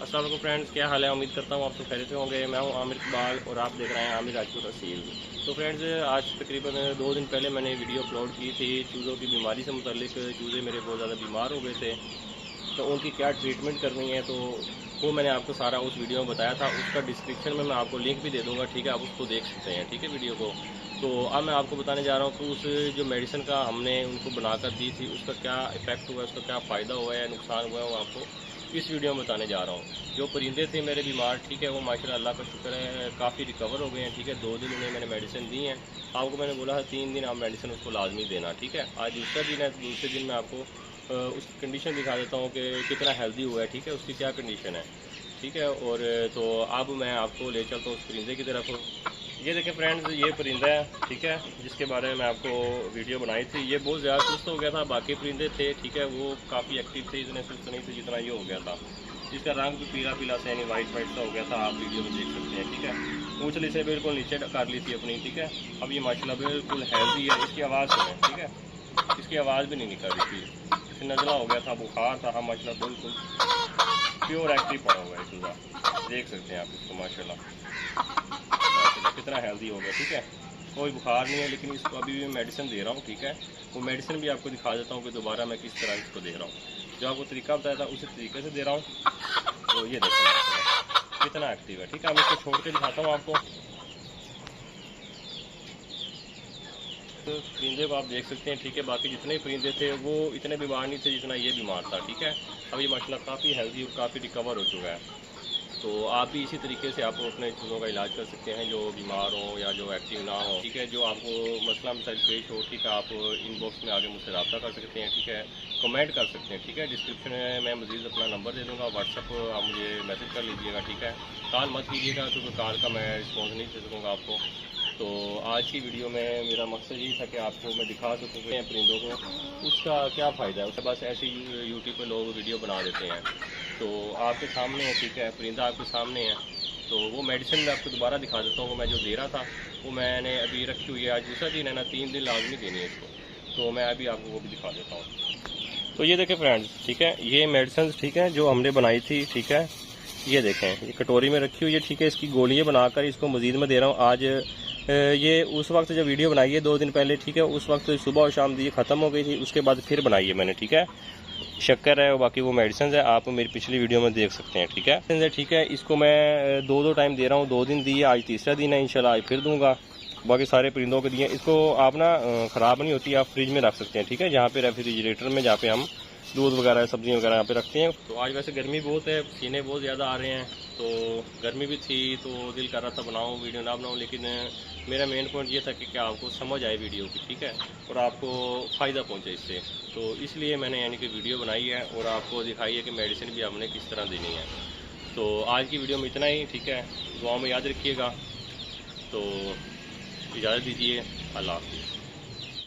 अस्सलाम वालेकुम फ्रेंड्स, क्या हाल है। उम्मीद करता हूँ आप सब खैरियत से होंगे। मैं हूँ आमिर इकबाल और आप देख रहे हैं आमिर राजपूत असील। तो फ्रेंड्स, आज तकरीबन 2 दिन पहले मैंने वीडियो अपलोड की थी चूज़ों की बीमारी से मुतल्लिक। चूज़े मेरे बहुत ज़्यादा बीमार हो गए थे, तो उनकी क्या ट्रीटमेंट करनी है, तो वो मैंने आपको सारा उस वीडियो में बताया था। उसका डिस्क्रिप्शन में मैं आपको लिंक भी दे दूँगा, ठीक है, आप उसको देख सकते हैं, ठीक है, वीडियो को। तो अब मैं आपको बताने जा रहा हूँ कि उस जो मेडिसिन का हमने उनको बनाकर दी थी उसका क्या इफ़ेक्ट हुआ है, उसका क्या फ़ायदा हुआ है, नुकसान हुआ है, वो आपको इस वीडियो में बताने जा रहा हूँ। जो परिंदे थे मेरे बीमार, ठीक है, वो माशाल्लाह अल्लाह का शुक्र है काफ़ी रिकवर हो गए हैं, ठीक है। 2 दिन उन्हें मैंने मेडिसिन दी हैं। आपको मैंने बोला है 3 दिन आप मेडिसिन उसको लाजमी देना, ठीक है। आज दूसरा दिन है, दूसरे दिन मैं आपको उसकी कंडीशन दिखा देता हूँ कि कितना हेल्दी हुआ है, ठीक है, उसकी क्या कंडीशन है, ठीक है। और तो अब मैं आपको ले चलता हूँ उस परिंदे की तरफ। ये देखें फ्रेंड्स, ये परिंदा है, ठीक है, जिसके बारे में मैं आपको वीडियो बनाई थी। ये बहुत ज़्यादा सुस्त हो गया था, बाकी परिंदे थे, ठीक है, वो काफ़ी एक्टिव थे, इतने सुस्त नहीं थे जितना ये हो गया था। इसका रंग भी पीला पीला सा यानी वाइट वाइट सा हो गया था, आप वीडियो में देख सकते हैं, ठीक है। पूंछली से बिल्कुल नीचे कर ली थी अपनी, ठीक है। अब ये माशाल्लाह बिल्कुल हेल्दी है। इसकी आवाज़ सुने, ठीक है, इसकी आवाज़ भी नहीं निकल रही थी, इसे नज़ला हो गया था, बुखार था, माशाल्लाह बिल्कुल प्योर एक्टिव पड़ा हुआ है चूज़ा। देख सकते हैं आप इसको, माशाल्लाह कितना हेल्दी हो गया, ठीक है। कोई बुखार नहीं है, लेकिन इसको अभी भी मेडिसिन दे रहा हूँ, ठीक है। वो मेडिसिन भी आपको दिखा देता हूँ कि दोबारा मैं किस तरह इसको दे रहा हूँ। जो आपको तरीका बताया था उसी तरीके से दे रहा हूँ। तो ये देखो कितना एक्टिव है, ठीक है। मैं इसको छोड़ के दिखाता हूँ आपको। तो परिंदे को आप देख सकते हैं, ठीक है। बाकी जितने परिंदे थे वो इतने बीमार नहीं थे जितना ये बीमार था, ठीक है। अब ये माशाल्लाह काफ़ी हेल्दी और काफ़ी रिकवर हो चुका है। तो आप भी इसी तरीके से आप अपने चूज़ों का इलाज कर सकते हैं जो बीमार हो या जो एक्टिव ना हो, ठीक है। जो आपको मसला मसाइल पेश हो, ठीक है, आप इनबॉक्स में आगे मुझसे रब्ता कर सकते हैं, ठीक है, कमेंट कर सकते हैं, ठीक है। डिस्क्रिप्शन में मैं मज़ीद अपना नंबर दे दूँगा, व्हाट्सअप आप मुझे मैसेज कर लीजिएगा, ठीक है। कॉल मत कीजिएगा क्योंकि कॉल का मैं रिस्पॉन्स नहीं दे सकूँगा आपको। तो आज की वीडियो में मेरा मकसद यही था कि आपको मैं दिखा सकूँ कि परिंदों को उसका क्या फ़ायदा है। उसके पास ऐसे यूट्यूब पे लोग वीडियो बना देते हैं, तो आपके सामने है, ठीक है, परिंदा आपके सामने है। तो वो मेडिसिन मैं आपको दोबारा दिखा देता हूँ। वो मैं जो दे रहा था वो मैंने अभी रखी हुई है, आज दूसरा दिन है ना, 3 दिन लाजमी देनी है इसको। तो मैं अभी आपको वो भी दिखा देता हूँ। तो ये देखें फ्रेंड्स, ठीक है, ये मेडिसिन, ठीक है, जो हमने बनाई थी, ठीक है, ये देखें, ये कटोरी में रखी हुई है, ठीक है। इसकी गोलियाँ बनाकर इसको मज़ीद में दे रहा हूँ। आज ये उस वक्त जब वीडियो बनाई है 2 दिन पहले, ठीक है, उस वक्त सुबह और शाम ये ख़त्म हो गई थी, उसके बाद फिर बनाई है मैंने, ठीक है। शक्कर है, बाकी वो मेडिसिन है, आप मेरी पिछली वीडियो में देख सकते हैं, ठीक है, ठीक है। इसको मैं 2 टाइम दे रहा हूँ, 2 दिन दिए, आज तीसरा दिन है, इंशाल्लाह आज फिर दूंगा। बाकी सारे परिंदों के दिए। इसको आप ना ख़राब नहीं होती, आप फ्रिज में रख सकते हैं, ठीक है, जहाँ पे रेफ्रिजरेटर में, जहाँ पे हम दूध वगैरह सब्जियाँ वगैरह यहाँ पे रखते हैं। तो आज वैसे गर्मी बहुत है, पसीने बहुत ज़्यादा आ रहे हैं, तो गर्मी भी थी, तो दिल कर रहा था बनाऊँ वीडियो ना बनाऊँ, लेकिन मेरा मेन पॉइंट ये था कि क्या आपको समझ आए वीडियो की, ठीक है, और आपको फ़ायदा पहुँचे इससे। तो इसलिए मैंने यानी कि वीडियो बनाई है और आपको दिखाई है कि मेडिसिन भी हमने किस तरह देनी है। तो आज की वीडियो में इतना ही, ठीक है। दुआ में याद रखिएगा। तो इजाज़त दीजिए, अल्लाह हाफ़िज़।